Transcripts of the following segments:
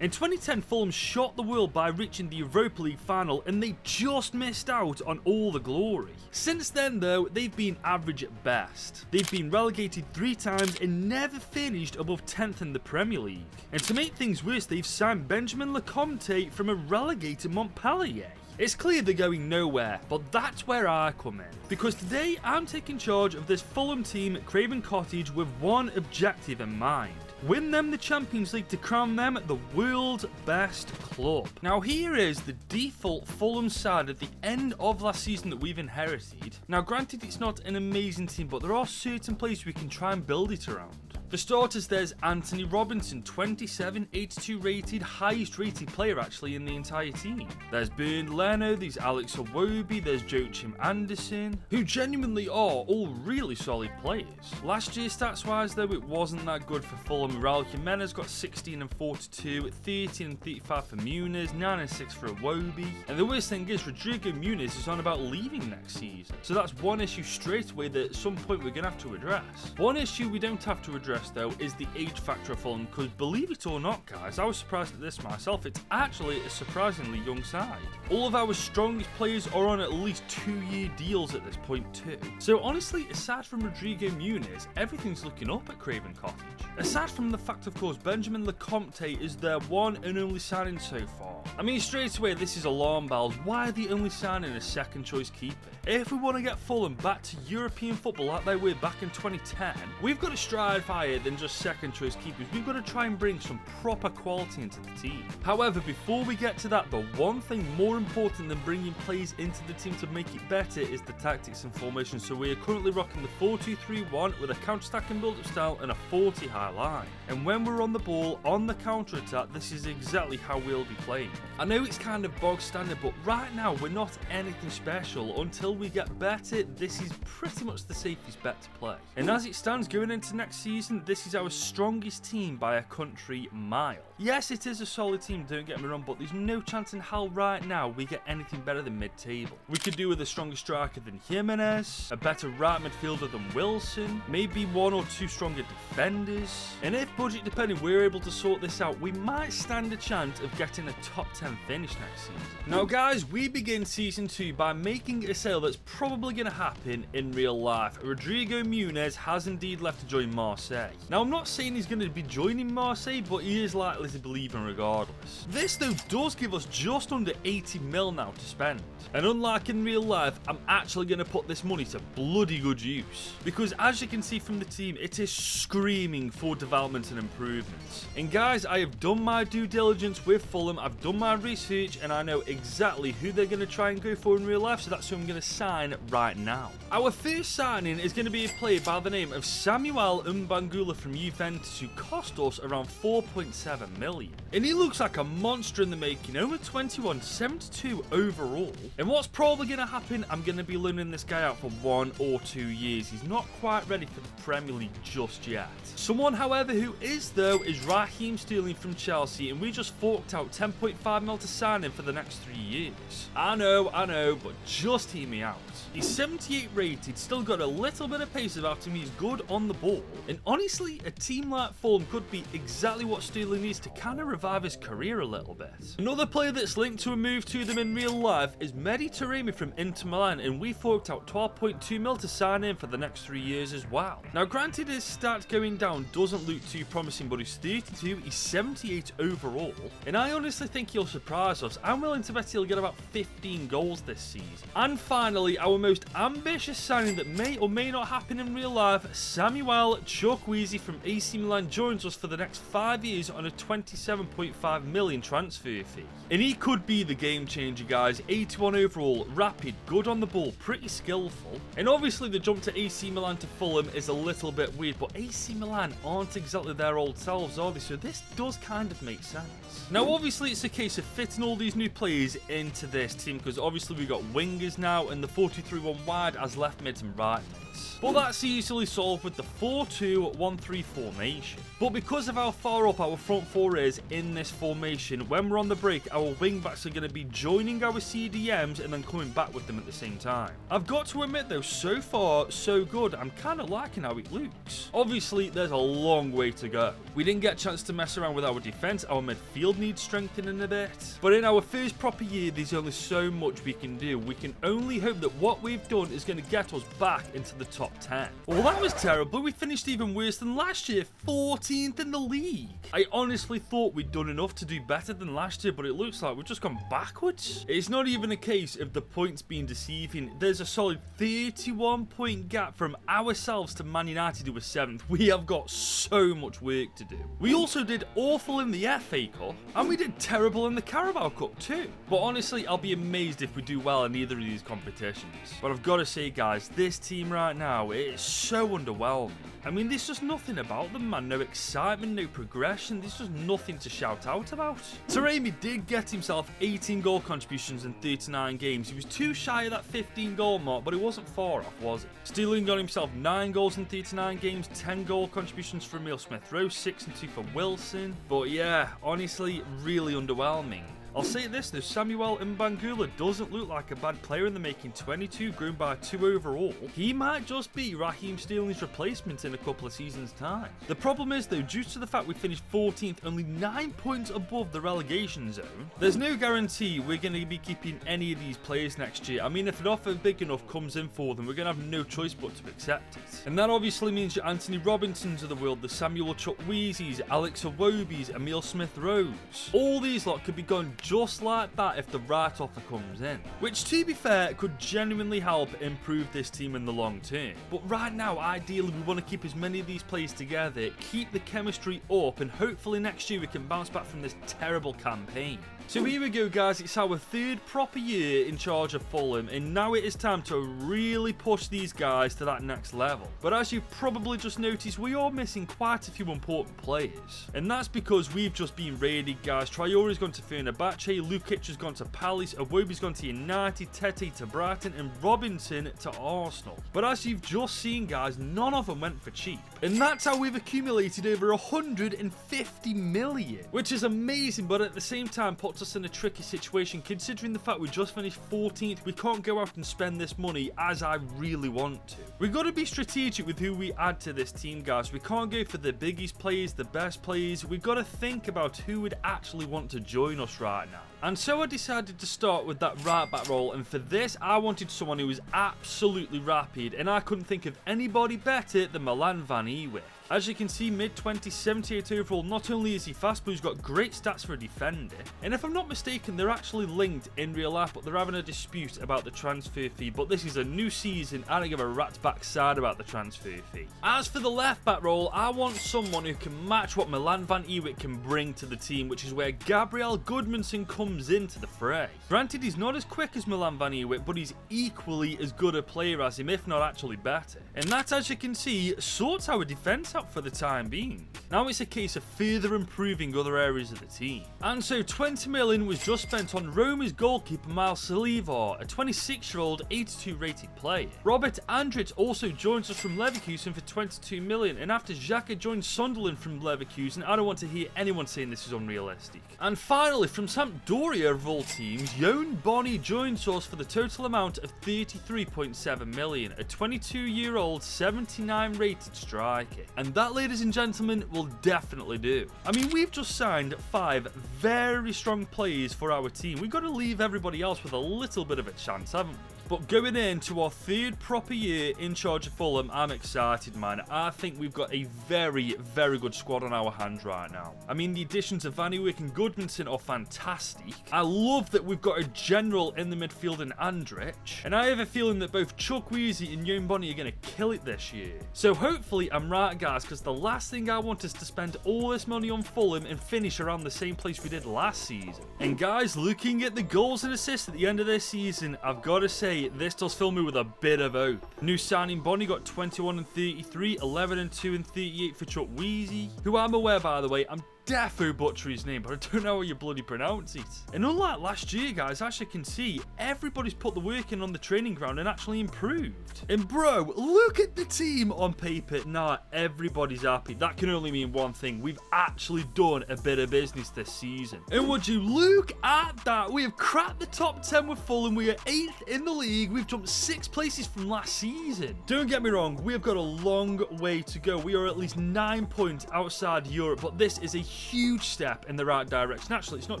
In 2010, Fulham shocked the world by reaching the Europa League final, and they just missed out on all the glory. Since then though, they've been average at best. They've been relegated 3 times and never finished above 10th in the Premier League. And to make things worse, they've signed Benjamin Lecomte from a relegated Montpellier. It's clear they're going nowhere, but that's where I come in. Because today I'm taking charge of this Fulham team at Craven Cottage with one objective in mind. Win them the Champions League to crown them the world's best club. Now here is the default Fulham side at the end of last season that we've inherited. Now granted it's not an amazing team, but there are certain places we can try and build it around. For starters, there's Anthony Robinson, 27, 82 rated, highest rated player actually in the entire team. There's Bernd Leno, there's Alex Iwobi, there's Joachim Anderson, who genuinely are all really solid players. Last year stats wise though, it wasn't that good for Fulham. Raul Jimenez got 16 and 42, 13 and 35 for Muniz, 9 and 6 for Iwobi. And the worst thing is Rodrigo Muniz is on about leaving next season. So that's one issue straight away that at some point we're going to have to address. One issue we don't have to address though is the age factor of Fulham, because believe it or not guys, I was surprised at this myself, it's actually a surprisingly young side. All of our strongest players are on at least 2-year deals at this point too. So honestly, aside from Rodrigo Muniz, everything's looking up at Craven Cottage. Aside from the fact of course Benjamin Lecomte is their one and only signing so far. I mean straight away this is alarm bells. Why are they only signing a second choice keeper? If we want to get Fulham back to European football like they were back in 2010, we've got to strive higher than just second choice keepers. We've got to try and bring some proper quality into the team. However, before we get to that, the one thing more important than bringing players into the team to make it better is the tactics and formation. So we are currently rocking the 4-2-3-1 with a counter-attacking build-up style and a 40 high line. And when we're on the ball, on the counter-attack, this is exactly how we'll be playing. I know it's kind of bog standard, but right now we're not anything special. Until we get better, this is pretty much the safest bet to play. And as it stands going into next season, this is our strongest team by a country mile. Yes, it is a solid team, don't get me wrong, but there's no chance in hell right now we get anything better than mid-table. We could do with a stronger striker than Jimenez, a better right midfielder than Wilson, maybe 1 or 2 stronger defenders, and if budget depending we're able to sort this out, we might stand a chance of getting a top 10 finish next season. Now guys, we begin season 2 by making a sale that's probably going to happen in real life. Rodrigo Muniz has indeed left to join Marseille. Now I'm not saying he's going to be joining Marseille, but he is likely to be leaving regardless. This though does give us just under 80 mil now to spend. And unlike in real life, I'm actually going to put this money to bloody good use. Because as you can see from the team, it is screaming for development and improvements. And guys, I have done my due diligence with Fulham, I've done my research, and I know exactly who they're going to try and go for in real life, so that's who I'm going to sign right now. Our first signing is going to be a player by the name of Samuel Mbangula from Juventus, who cost us around 4.7 million. And he looks like a monster in the making, over 21, 72 overall. And what's probably going to happen, I'm going to be loaning this guy out for 1 or 2 years. He's not quite ready for the Premier League just yet. Someone, however, who is though, is Raheem Sterling from Chelsea, and we just forked out 10.5 mil to sign him for the next 3 years. I know, but just hear me out. He's 78 rated, still got a little bit of pace about him, he's good on the ball, and honestly, a team like Fulham could be exactly what Sterling needs to kind of revive his career a little bit. Another player that's linked to a move to them in real life is Mehdi Taremi from Inter Milan, and we forked out 12.2 mil to sign him for the next 3 years as well. Now granted his stats going down doesn't look too promising, but he's 32, he's 78 overall, and I honestly think he'll surprise us. I'm willing to bet he'll get about 15 goals this season. And finally, our most ambitious signing that may or may not happen in real life, Samuel Chukwueze from AC Milan joins us for the next 5 years on a 27.5 million transfer fee. And he could be the game changer guys, 81 overall, rapid, good on the ball, pretty skillful. And obviously the jump to AC Milan to Fulham is a little bit weird, but AC Milan aren't exactly their old selves, are they? So this does kind of make sense. Now obviously it's a case of fitting all these new players into this team, because obviously we've got wingers now and the 4-2-3-1 wide as left mids and right mids. But that's easily solved with the 4-2-1-3 formation. But because of how far up our front four is in this formation, when we're on the break, our wing backs are going to be joining our CDMs and then coming back with them at the same time. I've got to admit though, so far so good. I'm kind of liking how it looks. Obviously there's a long way to go. We didn't get a chance to mess around with our defense. Our midfield needs strengthening a bit, but in our first proper year there's only so much we can do. We can only hope that what we've done is going to get us back into the top 10. Well, that was terrible. We finished even worse than last year, 14th in the league. I honestly thought we'd done enough to do better than last year, but it looks like we've just gone backwards. It's not even a case of the points being deceiving. There's a solid 31 point gap from ourselves to Man United, who were 7th. We have got so much work to do. We also did awful in the FA Cup, and we did terrible in the Carabao Cup too. But honestly, I'll be amazed if we do well in either of these competitions. But I've got to say guys, this team right now, it is so underwhelming. I mean, there's just nothing about them, man. No excitement, no progression. There's just nothing to shout out about. Taremi did get himself 18 goal contributions in 39 games. He was too shy of that 15 goal mark, but he wasn't far off, was he? Sterling got himself 9 goals in 39 games, 10 goal contributions for Emile Smith-Rowe, 6 and 2 for Wilson. But yeah, honestly, really underwhelming. I'll say this though, Samuel Mbangula doesn't look like a bad player in the making. 22, grown by 2 overall. He might just be Raheem Sterling's replacement in a couple of seasons' time. The problem is though, due to the fact we finished 14th, only 9 points above the relegation zone, there's no guarantee we're going to be keeping any of these players next year. I mean, if an offer big enough comes in for them, we're going to have no choice but to accept it. And that obviously means your Anthony Robinsons of the world, the Samuel Chukwuezis, Alex Iwobis, Emile Smith-Rowes. All these lot could be gone just like that if the right offer comes in. Which, to be fair, could genuinely help improve this team in the long term. But right now, ideally, we want to keep as many of these players together, keep the chemistry up, and hopefully next year we can bounce back from this terrible campaign. So here we go guys, it's our 3rd proper year in charge of Fulham, and now it is time to really push these guys to that next level. But as you probably just noticed, we are missing quite a few important players. And that's because we've just been raided guys. Traore's gone to Fenerbahce, Lukic has gone to Palace, Iwobi's gone to United, Tete to Brighton, and Robinson to Arsenal. But as you've just seen guys, none of them went for cheap. And that's how we've accumulated over 150 million, which is amazing, but at the same time puts us in a tricky situation considering the fact we just finished 14th. We can't go out and spend this money as I really want to. We've got to be strategic with who we add to this team guys. We can't go for the biggest players, the best players. We've got to think about who would actually want to join us right now. And so I decided to start with that right back role, and for this I wanted someone who was absolutely rapid, and I couldn't think of anybody better than Milan van Ewijk. As you can see, mid-20, 78 overall, not only is he fast, but he's got great stats for a defender. And if I'm not mistaken, they're actually linked in real life, but they're having a dispute about the transfer fee. But this is a new season, I don't give a rat's backside about the transfer fee. As for the left-back role, I want someone who can match what Milan van Ewijk can bring to the team, which is where Gabriel Goodmanson comes into the fray. Granted, he's not as quick as Milan van Ewijk, but he's equally as good a player as him, if not actually better. And that, as you can see, sorts our defence out for the time being. Now it's a case of further improving other areas of the team. And so 20 million was just spent on Roma's goalkeeper Miles Salivar, a 26-year-old 82 rated player. Robert Andrich also joins us from Leverkusen for 22 million, and after Xhaka joins Sunderland from Leverkusen, I don't want to hear anyone saying this is unrealistic. And finally, from Sampdoria of all teams, Jon Bonny joins us for the total amount of 33.7 million, a 22-year-old 79 rated striker. And that, ladies and gentlemen, will definitely do. I mean, we've just signed 5 very strong players for our team. We've got to leave everybody else with a little bit of a chance, haven't we? But going into our 3rd proper year in charge of Fulham, I'm excited, man. I think we've got a very, very good squad on our hands right now. I mean, the additions of Van Ewijk and Goodmanson are fantastic. I love that we've got a general in the midfield in Andrich. And I have a feeling that both Chukwueze and Jon Bonny are going to kill it this year. So hopefully I'm right, guys, because the last thing I want is to spend all this money on Fulham and finish around the same place we did last season. And guys, looking at the goals and assists at the end of this season, I've got to say, this does fill me with a bit of hope. New signing Bonny got 21 and 33, 11 and 2 and 38 for Chukwueze, who I'm aware, by the way, I'm defo butcher his name, but I don't know how you bloody pronounce it. And unlike last year, guys, as you can see, everybody's put the work in on the training ground and actually improved. And bro, look at the team on paper. Nah, everybody's happy. That can only mean one thing. We've actually done a bit of business this season. And would you look at that? We have cracked the top 10 with Fulham. We are 8th in the league. We've jumped 6 places from last season. Don't get me wrong, we have got a long way to go. We are at least 9 points outside Europe, but this is a huge step in the right direction. Actually, it's not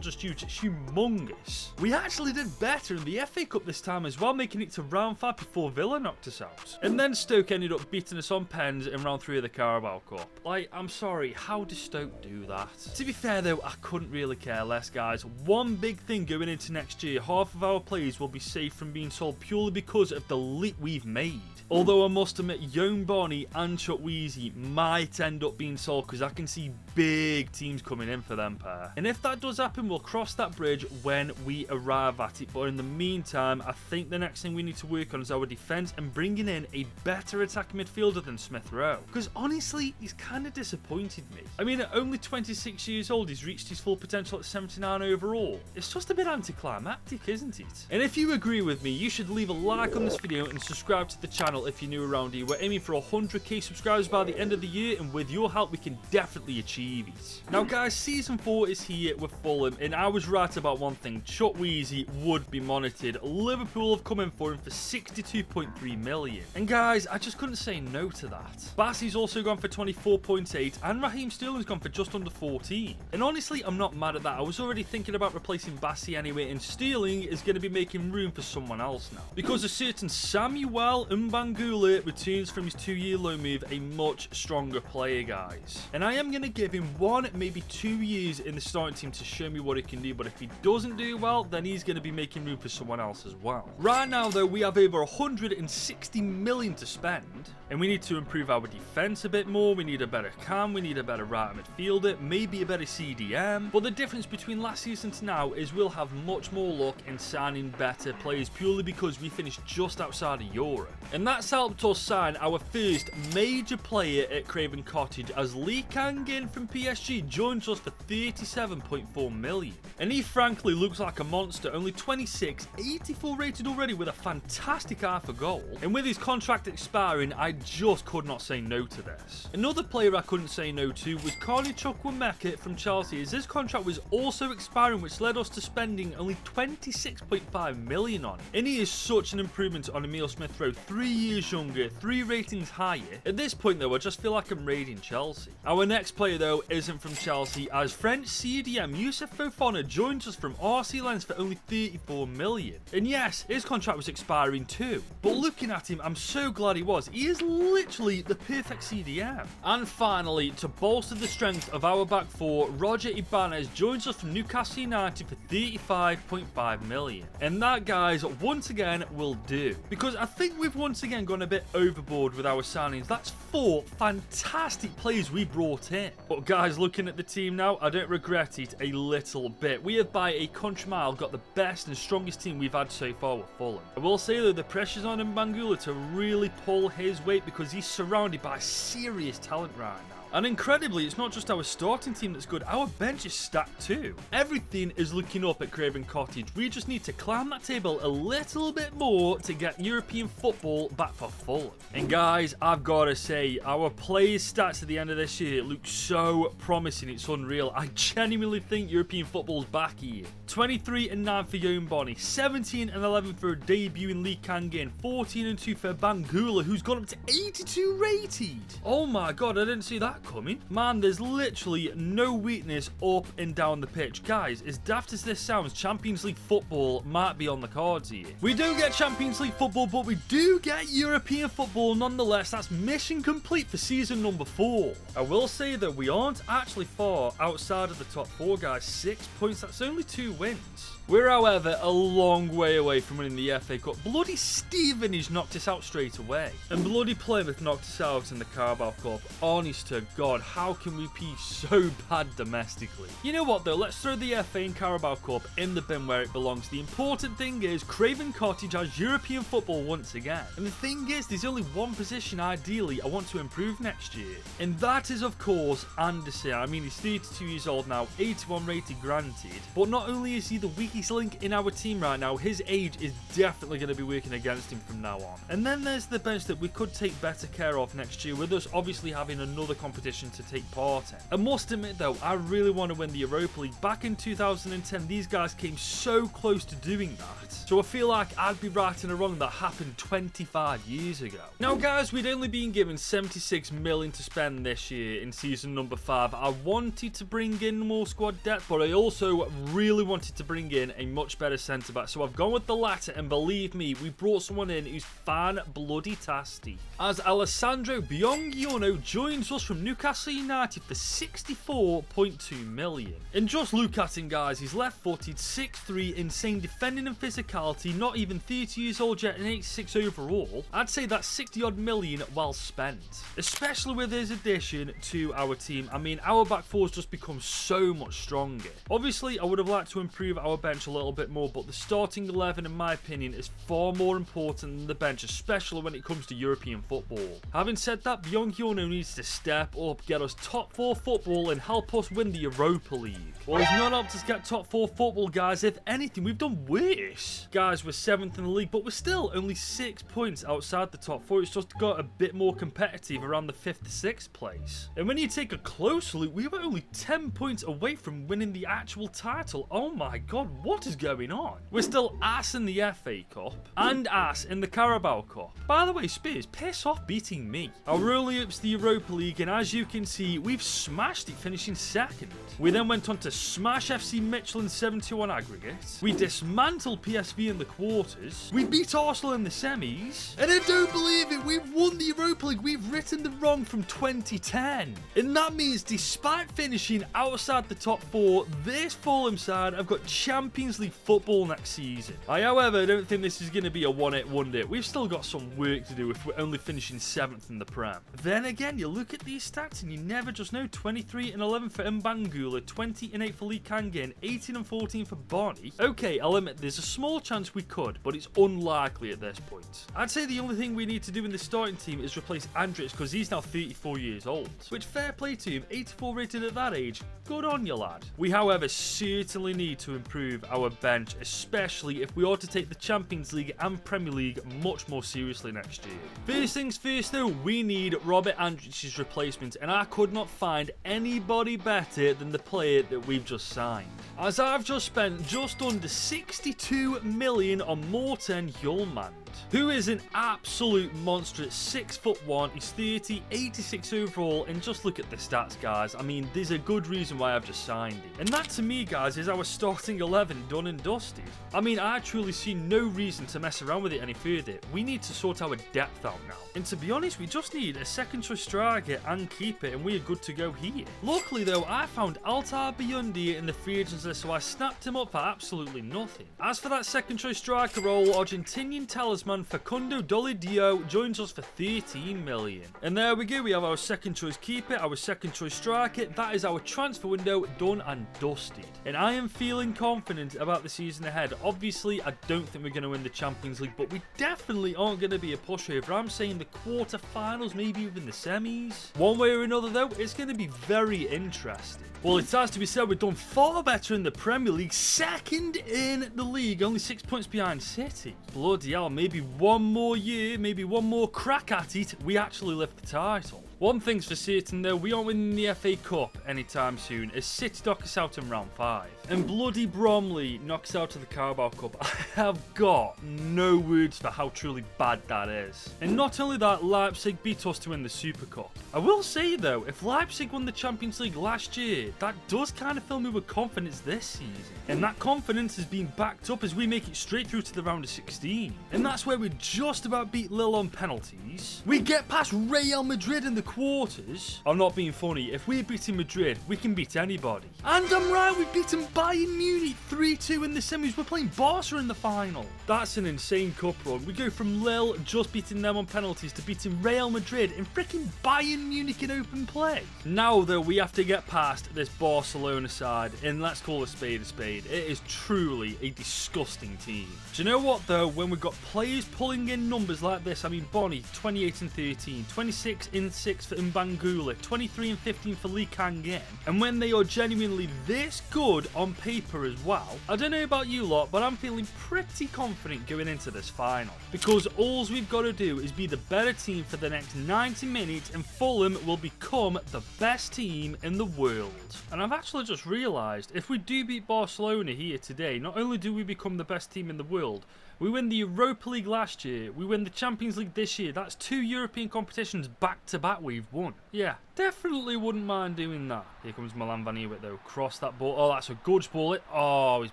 just huge, it's humongous. We actually did better in the FA Cup this time as well, making it to round 5 before Villa knocked us out. And then Stoke ended up beating us on pens in round 3 of the Carabao Cup. Like, I'm sorry, how does Stoke do that? To be fair though, I couldn't really care less, guys. One big thing going into next year, half of our players will be safe from being sold purely because of the leap we've made. Although I must admit, Young Barney and Chuck Weezy might end up being sold because I can see big teams coming in for them pair. And if that does happen, we'll cross that bridge when we arrive at it. But in the meantime, I think the next thing we need to work on is our defence and bringing in a better attacking midfielder than Smith Rowe. Because honestly, he's kind of disappointed me. I mean, at only 26 years old, he's reached his full potential at 79 overall. It's just a bit anticlimactic, isn't it? And if you agree with me, you should leave a like on this video and subscribe to the channel if you're new around here. We're aiming for 100k subscribers by the end of the year, and with your help, we can definitely achieve it. Now, guys, season 4 is here with Fulham, and I was right about one thing. Chuck Weezy would be monitored. Liverpool have come in for him for 62.3 million. And guys, I just couldn't say no to that. Bassey's also gone for 24.8, and Raheem Sterling's gone for just under 14. And honestly, I'm not mad at that. I was already thinking about replacing Bassey anyway, and Sterling is going to be making room for someone else now. Because a certain Samuel Mbangula returns from his 2-year loan move, a much stronger player, guys. And I am going to give him 1, maybe 2 years in the starting team to show me what he can do, but if he doesn't do well, then he's going to be making room for someone else as well. Right now, though, we have over 160 million to spend, and we need to improve our defense a bit more. We need a better cam, we need a better right midfielder, maybe a better CDM. But the difference between last season to now is we'll have much more luck in signing better players purely because we finished just outside of Europe. And that's helped us sign our first major player at Craven Cottage, as Lee Kangin from PSG joins us for 37.4 million. And he frankly looks like a monster, only 26, 84 rated already with a fantastic eye for goal. And with his contract expiring, I just could not say no to this. Another player I couldn't say no to was Carney Chukwuemeka from Chelsea, as his contract was also expiring, which led us to spending only 26.5 million on him. And he is such an improvement on Emile Smith Rowe, 3 years younger, 3 ratings higher. At this point though, I just feel like I'm raiding Chelsea. Our next player though isn't from Chelsea, as French CDM Youssouf Fofana joins us from RC Lens for only 34 million. And yes, his contract was expiring too, but looking at him, I'm so glad he was. He is literally the perfect CDM. And finally, to bolster the strength of our back four, Roger Ibanez joins us from Newcastle United for 35.5 million. And that, guys, once again will do, because I think we've once again gone a bit overboard with our signings. That's 4 fantastic players we brought in. But guys, looking at the team now, I don't regret it a little bit. We have by a country mile got the best and strongest team we've had so far with Fulham. I will say though, the pressure's on Mbangula to really pull his weight because he's surrounded by serious talent right now. And incredibly, it's not just our starting team that's good, our bench is stacked too. Everything is looking up at Craven Cottage. We just need to climb that table a little bit more to get European football back for Fulham. And guys, I've got to say, our players' stats at the end of this year look so promising, it's unreal. I genuinely think European football's back here. 23 and 9 for Young Bonnie, 17 and 11 for a debut in Lee Kangin, 14 and 2 for Bangula, who's gone up to 82 rated. Oh my god, I didn't see that coming. Man, there's literally no weakness up and down the pitch. Guys, as daft as this sounds, Champions League football might be on the cards here. We don't get Champions League football, but we do get European football nonetheless. That's mission complete for season number 4. I will say that we aren't actually far outside of the top 4, guys. 6 points, that's only 2 wins. We're, however, a long way away from winning the FA Cup. Bloody Stevenage knocked us out straight away. And bloody Plymouth knocked us out in the Carabao Cup. Honest to God, how can we be so bad domestically? You know what though, let's throw the FA and Carabao Cup in the bin where it belongs. The important thing is Craven Cottage has European football once again. And the thing is, there's only one position ideally I want to improve next year. And that is of course Anderson. I mean, he's 32 years old now, 81 rated granted. But not only is he the weakest link in our team right now, his age is definitely going to be working against him from now on. And then there's the bench that we could take better care of next year, with us obviously having another competition to take part in. I must admit though, I really want to win the Europa League. Back in 2010, these guys came so close to doing that. So I feel like I'd be right in a wrong that happened 25 years ago. Now guys, we'd only been given 76 million to spend this year in season number 5. I wanted to bring in more squad depth, but I also really wanted to bring in a much better centre back. So I've gone with the latter, and believe me, we brought someone in who's fan-bloody-tasty. As Alessandro Biongiono joins us from Newcastle United for 64.2 million. And just look at him guys, he's left-footed, 6'3", insane defending and physicality, not even 30 years old yet, and 86 overall. I'd say that's 60 odd million well spent. Especially with his addition to our team. I mean, our back four's just become so much stronger. Obviously, I would have liked to improve our bench a little bit more, but the starting 11, in my opinion, is far more important than the bench, especially when it comes to European football. Having said that, Biongiono needs to step up, get us top 4 football, and help us win the Europa League. Well, he's not helped us get top 4 football, guys. If anything, we've done worse. Guys, we're 7th in the league, but we're still only 6 points outside the top 4. It's just got a bit more competitive around the 5th to 6th place. And when you take a closer look, we were only 10 points away from winning the actual title. Oh my God, what is going on? We're still ass in the FA Cup and ass in the Carabao Cup. By the way, Spurs, piss off beating me. Our only up's the Europa League, and as you can see, we've smashed it, finishing 2nd. We then went on to smash FC Michelin 7-2 on aggregate. We dismantled PSV in the quarters. We beat Arsenal in the semis. And I don't believe it, we've won the Europa League. We've written the wrong from 2010. And that means despite finishing outside the top 4, this Fulham side have got Champions League football next season. I, however, don't think this is going to be a one-hit wonder. We've still got some work to do if we're only finishing 7th in the Prem. Then again, you look at these stats and you never just know. 23 and 11 for Mbangula, 20 and 8 for Lee Kangin, 18 and 14 for Barney. Okay, I'll admit there's a small chance we could, but it's unlikely at this point. I'd say the only thing we need to do in the starting team is replace Andrich, because he's now 34 years old. Which, fair play to him, 84 rated at that age, good on you lad. We however certainly need to improve our bench, especially if we are to take the Champions League and Premier League much more seriously next year. First things first though, we need Robert Andrich's replacement, and I could not find anybody better than the player that we've just signed. As I've just spent just under 62 million on Morten Hjulmand, who is an absolute monster at 6'1", he's 30, 86 overall, and just look at the stats guys. I mean, there's a good reason why I've just signed him. And that to me guys is our starting 11 done and dusted. I mean, I truly see no reason to mess around with it any further. We need to sort our depth out now. And to be honest, we just need a second choice striker and keeper, and we are good to go here. Luckily though, I found Altar Beyundi in the free agents list, so I snapped him up for absolutely nothing. As for that second choice striker role, Argentinian talisman Facundo Dolidio joins us for 13 million. And there we go, we have our second choice keeper, our second choice striker. That is our transfer window done and dusted. And I am feeling confident about the season ahead. Obviously, I don't think we're going to win the Champions League, but we definitely aren't going to be a pushover. I'm saying the quarterfinals, maybe even the semis. One way or another though, it's going to be very interesting. Well, it has to be said, we've done far better in the Premier League, 2nd in the league, only 6 points behind City. Bloody hell, maybe one more year, maybe one more crack at it, we actually lift the title. One thing's for certain though, we aren't winning the FA Cup anytime soon, as City knock us out in round 5. And bloody Bromley knocks out of the Carabao Cup. I have got no words for how truly bad that is. And not only that, Leipzig beat us to win the Super Cup. I will say though, if Leipzig won the Champions League last year, that does kind of fill me with confidence this season. And that confidence has been backed up as we make it straight through to the round of 16. And that's where we just about beat Lille on penalties. We get past Real Madrid in the quarters. I'm not being funny, if we're beating Madrid, we can beat anybody. And I'm right, we've beaten Bayern Munich 3 3-2 in the semis. We're playing Barca in the final. That's an insane cup run. We go from Lille just beating them on penalties to beating Real Madrid and freaking Bayern Munich in open play. Now, though, we have to get past this Barcelona side, and let's call a spade a spade. It is truly a disgusting team. Do you know what, though? When we've got players pulling in numbers like this, I mean, Bonnie, 28 and 13, 26 and 6 for Mbangula, 23 and 15 for Lee Kang-in, and when they are genuinely this good on paper as well, I don't know about you lot, but I'm feeling pretty confident going into this final, because all we've got to do is be the better team for the next 90 minutes and Fulham will become the best team in the world. And I've actually just realised, if we do beat Barcelona here today, not only do we become the best team in the world, we win the Europa League last year, we win the Champions League this year. That's 2 European competitions back to back we've won. Yeah, definitely wouldn't mind doing that. Here comes Milan Van Ewijk though. Cross that ball. Oh, that's a good ball. Oh, he's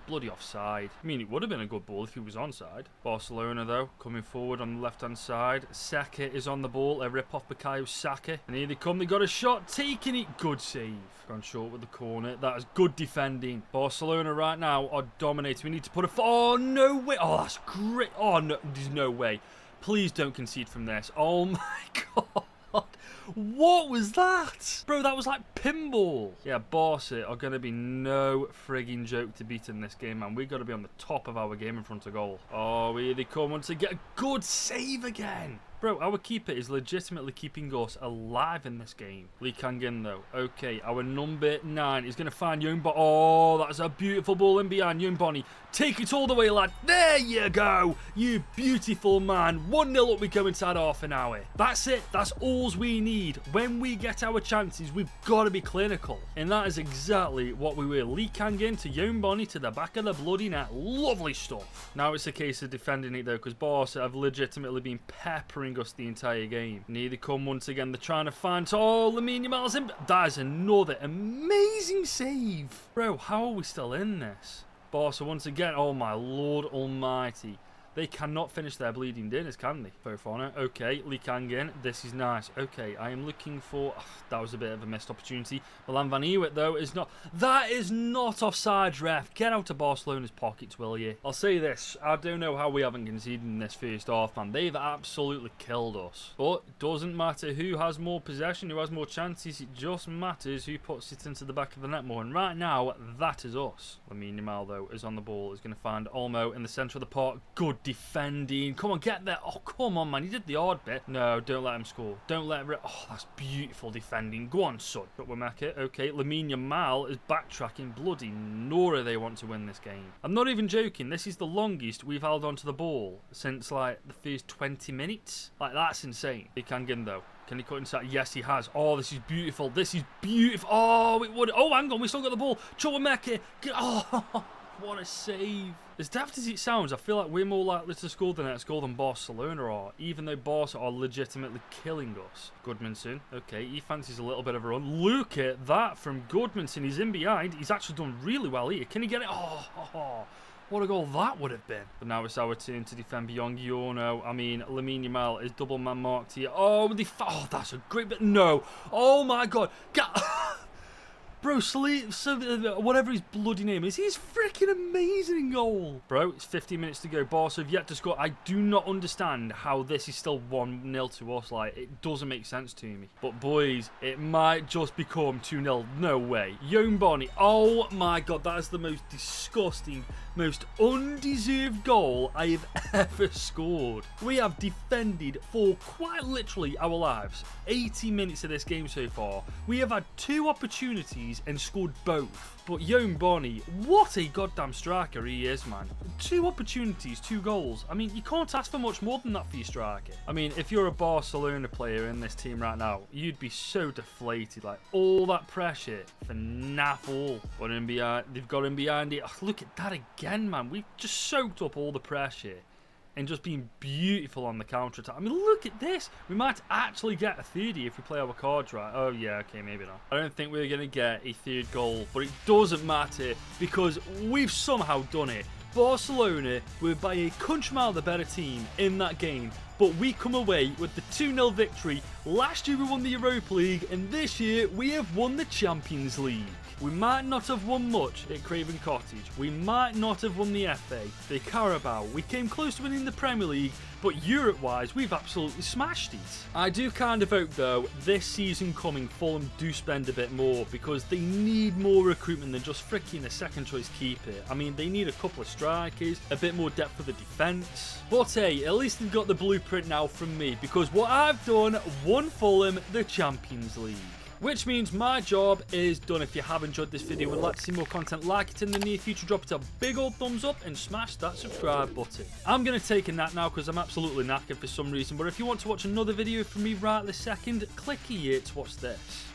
bloody offside. I mean, it would have been a good ball if he was onside. Barcelona though, coming forward on the left hand side. Saka is on the ball. A rip off Bukayo Saka. And here they come. They got a shot. Taking it. Good save. Gone short with the corner. That is good defending. Barcelona right now are dominating. We need to put a... Oh, no way. Oh, that's great. Oh, no. There's no way. Please don't concede from this. Oh, my God. What was that? Bro, that was like pinball. Yeah, Barca are going to be no frigging joke to beat in this game, man. We've got to be on the top of our game in front of goal. Oh, here they come once again. A good save again. Bro, our keeper is legitimately keeping us alive in this game. Lee Kang-in, though. Okay, our number 9 is going to find Young Oh, that's a beautiful ball in behind. Young Bonnie. Take it all the way, lad. There you go. You beautiful man. 1-0 up we go inside half an hour. That's it. That's all we need. When we get our chances, we've got to be clinical. And that is exactly what we were. Lee Kang-in to Young Bonnie to the back of the bloody net. Lovely stuff. Now it's a case of defending it, though, because Barca have legitimately been peppering us the entire game. Here they come once again. They're trying to find... Oh, Lamine Yamal's in. That is another amazing save. Bro, how are we still in this? Barca once again. Oh, my Lord almighty. They cannot finish their bleeding dinners, can they? Fofana. Okay. Lee Kang-in. This is nice. Okay. I am looking for... Oh, that was a bit of a missed opportunity. Milan Van Ewijk, though, is not... That is not offside, ref. Get out of Barcelona's pockets, will you? I'll say this. I don't know how we haven't conceded in this first half, man. They've absolutely killed us. But it doesn't matter who has more possession, who has more chances. It just matters who puts it into the back of the net more. And right now, that is us. Lamine Yamal, though, is on the ball. Is going to find Olmo in the centre of the park. Good defending. Come on, get there. Oh, come on, man. He did the hard bit. No, don't let him score. Don't let him... Oh, that's beautiful defending. Go on, son. But Wameka. Okay, Lamine Yamal is backtracking. Bloody Nora, they want to win this game. I'm not even joking. This is the longest we've held onto the ball since, like, the first 20 minutes. Like, that's insane. He can get him, though. Can he cut inside? Yes, he has. Oh, this is beautiful. This is beautiful. Oh, it would... Oh, hang on. We still got the ball. Chukwuemeka. Oh, what a save. As daft as it sounds, I feel like we're more likely to score the next goal than Barcelona are, even though Barca are legitimately killing us. Goodmanson, okay, he fancies a little bit of a run. Look at that from Goodmanson. He's in behind. He's actually done really well here. Can he get it? Oh, what a goal that would have been. But now it's our turn to defend beyond Giorno. I mean, Lamine Yamal is double man marked here. Oh, that's a great bit. No. Oh, my God. Bro, whatever his bloody name is, he's freaking amazing goal. Bro, it's 15 minutes to go. Barca have yet to score. I do not understand how this is still 1-0 to us. Like, it doesn't make sense to me. But, boys, it might just become 2-0. No way. Young Bonnie. Oh, my God. That is the most disgusting, most undeserved goal I have ever scored. We have defended for quite literally our lives. 80 minutes of this game so far. We have had 2 opportunities and scored both. But Young Bonnie, what a goddamn striker he is, man. 2 opportunities, 2 goals. I mean, you can't ask for much more than that for your striker. I mean, if you're a Barcelona player in this team right now, you'd be so deflated. Like, all that pressure for naff all. But they've got him behind it. Oh, look at that again, man. We've just soaked up all the pressure and just being beautiful on the counter-attack. I mean, look at this. We might actually get a 30 if we play our cards right. Oh, yeah, okay, maybe not. I don't think we're going to get a 3rd goal, but it doesn't matter because we've somehow done it. Barcelona were by a country mile the better team in that game, but we come away with the 2-0 victory. Last year we won the Europa League, and this year we have won the Champions League. We might not have won much at Craven Cottage. We might not have won the FA, the Carabao. We came close to winning the Premier League, but Europe-wise, we've absolutely smashed it. I do kind of hope, though, this season coming, Fulham do spend a bit more because they need more recruitment than just freaking a second-choice keeper. I mean, they need a couple of strikers, a bit more depth for the defence. But hey, at least they've got the blueprint now from me because what I've done won Fulham the Champions League. Which means my job is done. If you have enjoyed this video and would like to see more content like it in the near future, drop it a big old thumbs up and smash that subscribe button. I'm going to take a nap now because I'm absolutely knackered for some reason, but if you want to watch another video from me right this second, click here to watch this.